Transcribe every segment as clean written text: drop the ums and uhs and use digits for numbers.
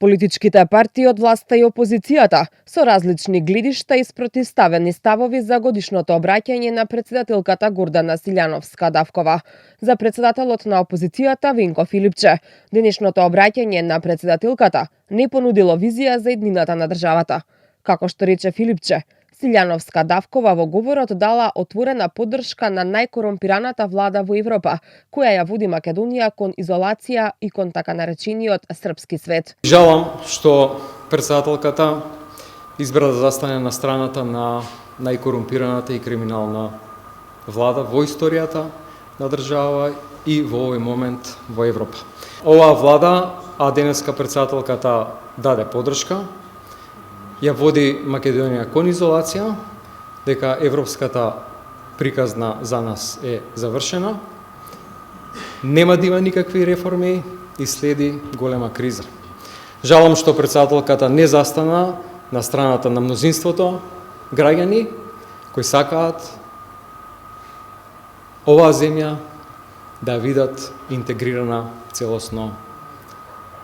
Политичките партии од власта и опозицијата со различни гледишта и спротивставени ставови за годишното обраќање на председателката Гордана Силјановска-Давкова. За председателот на опозицијата Винко Филипче, денешното обраќање на председателката не понудило визија за иднината на државата. Како што рече Филипче, Силјановска-Давкова во говорот дала отворена поддршка на најкорумпираната влада во Европа, која ја води Македонија кон изолација и кон така наречениот српски свет. Жалам што председателката избра да застане на страната на најкорумпираната и криминална влада во историјата на држава и во овој момент во Европа. Оваа влада, а денеска председателката даде поддршка, ја води Македонија кон изолација, дека европската приказна за нас е завршена, нема да има никакви реформи и следи голема криза. Жалам што председателката не застана на страната на мнозинството граѓани кои сакаат оваа земја да видат интегрирана целосно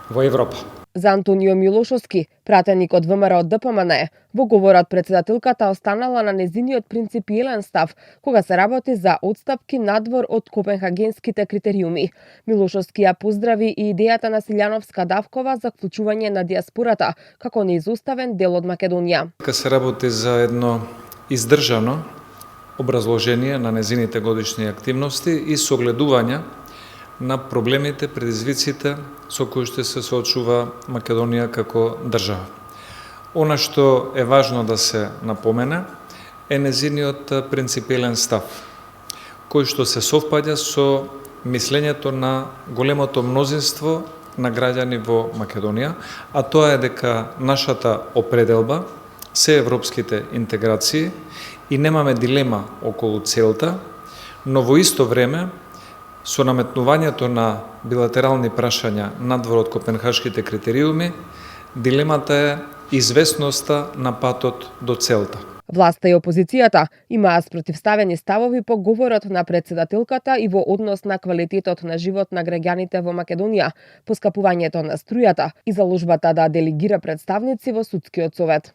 во Европа. За Антонио Милошовски, пратеник од ВМРО ДПМН, во говорот председателката останала на незиниот принципиелен став кога се работи за отстапки надвор од копенхагенските критериуми. Милошовски ја поздрави и идејата на Силјановска-Давкова за вклучување на диаспората како неизоставен дел од Македонија. Се работи за едно издржано образложение на незините годишни активности и согледување на проблемите, предизвиците со кои ще се соочува Македонија како држава. Она што е важно да се напомене е незиниот принципиелен став, кој што се совпаѓа со мислењето на големото мнозинство на граѓани во Македонија, а тоа е дека нашата определба се европските интеграции и немаме дилема околу целта, но во исто време со наметнувањето на билатерални прашања надвор од копенхашките критериуми, дилемата е известноста на патот до целта. Власта и опозицијата имаа спротивставени ставови по говорот на председателката и во однос на квалитетот на живот на граѓаните во Македонија, поскапувањето на струјата и заложбата да делегира представници во судскиот совет.